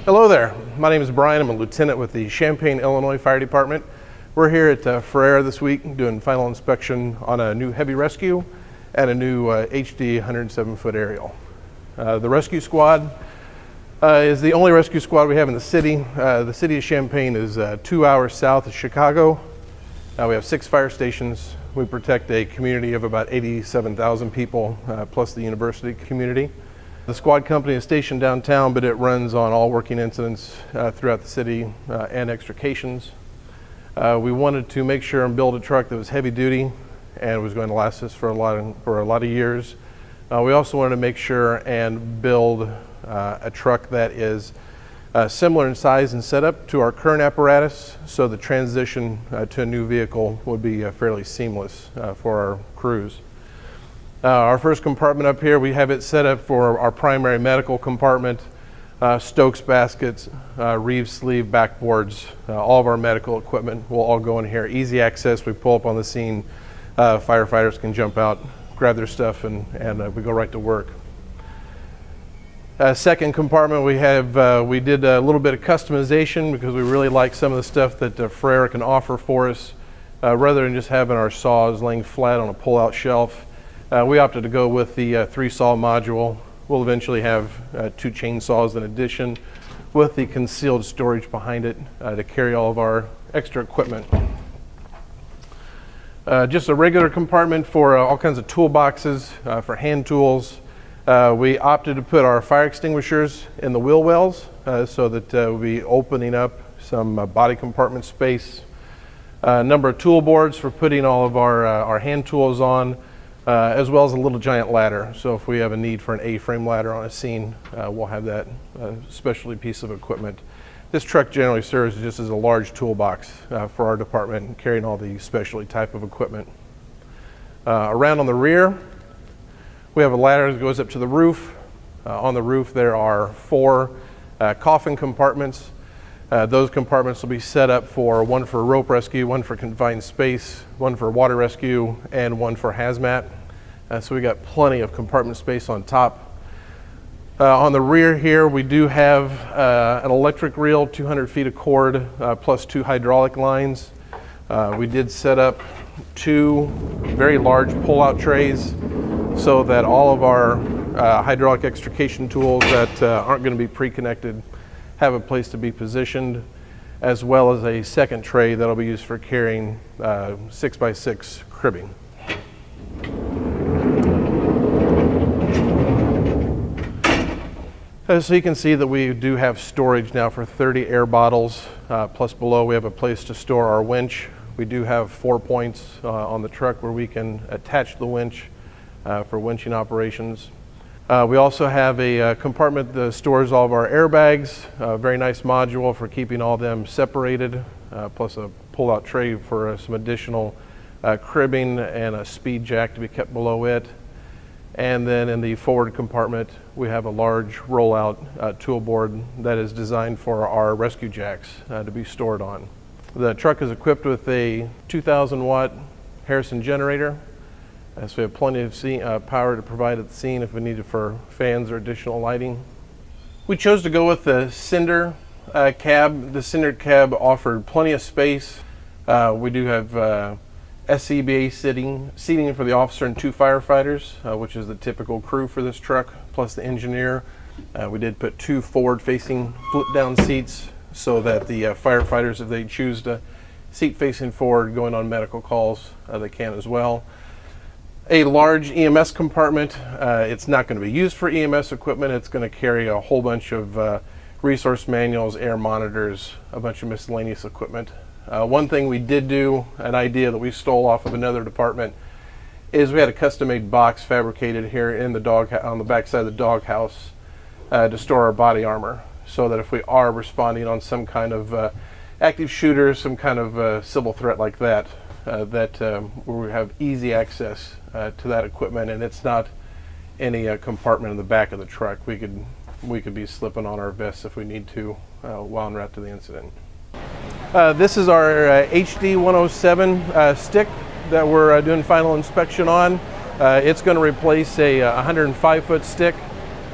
Hello there, my name is Brian. I'm a lieutenant with the Champaign, Illinois Fire Department. We're here at Ferrer this week doing final inspection on a new heavy rescue and a new HD 107-foot aerial. The rescue squad is the only rescue squad we have in the city. The city of Champaign is 2 hours south of Chicago. We have 6 fire stations. We protect a community of about 87,000 people, plus the university community. The squad company is stationed downtown, but it runs on all working incidents throughout the city and extrications. We wanted to make sure and build a truck that was heavy duty and was going to last us for a lot of years. We also wanted to make sure and build a truck that is similar in size and setup to our current apparatus, so the transition to a new vehicle would be fairly seamless for our crews. Our first compartment up here, we have it set up for our primary medical compartment, Stokes baskets, reeve sleeve backboards, all of our medical equipment will all go in here. Easy access, we pull up on the scene, firefighters can jump out, grab their stuff, and we go right to work. Second compartment, we did a little bit of customization because we really like some of the stuff that Ferrer can offer for us. Rather than just having our saws laying flat on a pull-out shelf, we opted to go with the 3-saw module. We'll eventually have 2 chainsaws in addition, with the concealed storage behind it to carry all of our extra equipment. Just a regular compartment for all kinds of toolboxes, for hand tools. We opted to put our fire extinguishers in the wheel wells so that we'll be opening up some body compartment space. A number of tool boards for putting all of our hand tools on, as well as a little giant ladder. So if we have a need for an A-frame ladder on a scene, we'll have that specialty piece of equipment. This truck generally serves just as a large toolbox for our department, carrying all the specialty type of equipment. Around on the rear, we have a ladder that goes up to the roof. On the roof there are 4 coffin compartments. Those compartments will be set up for one for rope rescue, one for confined space, one for water rescue, and one for hazmat. So we got plenty of compartment space on top. On the rear here, we do have an electric reel, 200 feet of cord, plus 2 hydraulic lines. We did set up 2 very large pull-out trays so that all of our hydraulic extrication tools that aren't going to be pre-connected have a place to be positioned, as well as a second tray that'll be used for carrying 6x6 cribbing. So you can see that we do have storage now for 30 air bottles, plus below we have a place to store our winch. We do have 4 points on the truck where we can attach the winch for winching operations. We also have a compartment that stores all of our airbags, a very nice module for keeping all of them separated, plus a pull-out tray for some additional cribbing and a speed jack to be kept below it. And then in the forward compartment, we have a large rollout tool board that is designed for our rescue jacks to be stored on. The truck is equipped with a 2,000 watt Harrison generator. So we have plenty of power to provide at the scene if we need it for fans or additional lighting. We chose to go with the cinder cab. The cinder cab offered plenty of space. We do have SCBA seating for the officer and 2 firefighters, which is the typical crew for this truck, plus the engineer. We did put 2 forward-facing flip-down seats so that the firefighters, if they choose to seat facing forward going on medical calls, they can as well. A large EMS compartment. It's not going to be used for EMS equipment. It's going to carry a whole bunch of resource manuals, air monitors, a bunch of miscellaneous equipment. One thing we did do, an idea that we stole off of another department, is we had a custom-made box fabricated here in the on the back side of the doghouse to store our body armor, so that if we are responding on some kind of active shooter, some kind of civil threat like that, we have easy access to that equipment, and it's not any compartment in the back of the truck. We could be slipping on our vests if we need to while en route to the incident. This is our HD 107 stick that we're doing final inspection on. It's going to replace a 105-foot stick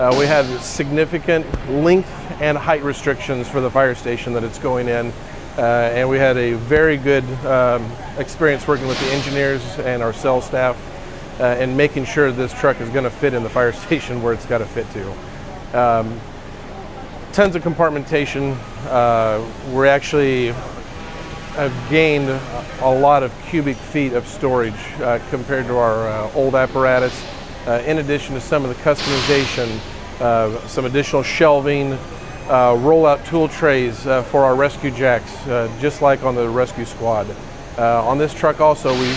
We had significant length and height restrictions for the fire station that it's going in, and we had a very good experience working with the engineers and our sales staff and making sure this truck is going to fit in the fire station where it's got to fit to. Tons of compartmentation. We actually have gained a lot of cubic feet of storage compared to our old apparatus. In addition to some of the customization, some additional shelving, roll-out tool trays for our rescue jacks, just like on the rescue squad. On this truck also, we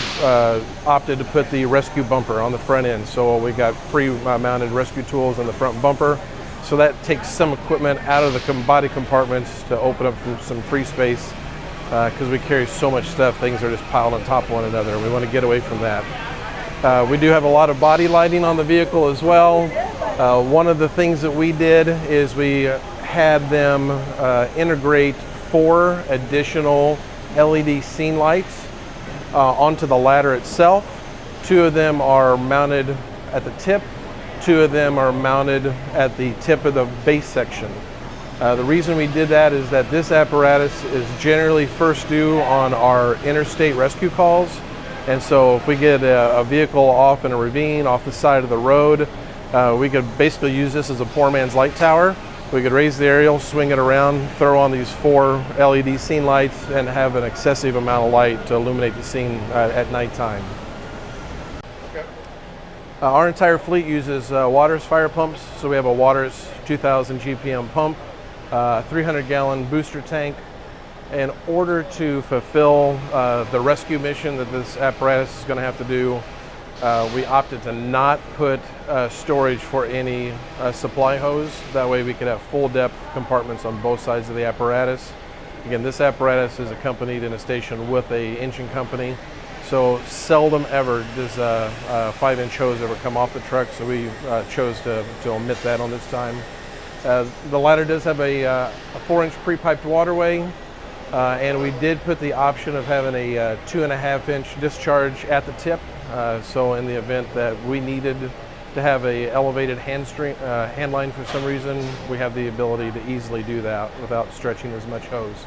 opted to put the rescue bumper on the front end. So we got pre-mounted rescue tools in the front bumper. So that takes some equipment out of the body compartments to open up some free space, because we carry so much stuff, things are just piled on top of one another. We want to get away from that. We do have a lot of body lighting on the vehicle as well. One of the things that we did is we had them integrate 4 additional LED scene lights onto the ladder itself. 2 of them are mounted at the tip. 2 of them are mounted at the tip of the base section. The reason we did that is that this apparatus is generally first due on our interstate rescue calls. And so if we get a vehicle off in a ravine, off the side of the road, we could basically use this as a poor man's light tower. We could raise the aerial, swing it around, throw on these 4 LED scene lights, and have an excessive amount of light to illuminate the scene at nighttime. Our entire fleet uses Waters fire pumps. So we have a Waters 2000 GPM pump, 300-gallon booster tank. In order to fulfill the rescue mission that this apparatus is going to have to do, we opted to not put storage for any supply hose. That way we could have full depth compartments on both sides of the apparatus. Again, this apparatus is accompanied in a station with an engine company. So seldom ever does a 5-inch hose ever come off the truck, so we chose to omit that on this time. The ladder does have a 4-inch pre-piped waterway, and we did put the option of having a 2.5-inch discharge at the tip. So in the event that we needed to have a elevated hand line for some reason, we have the ability to easily do that without stretching as much hose.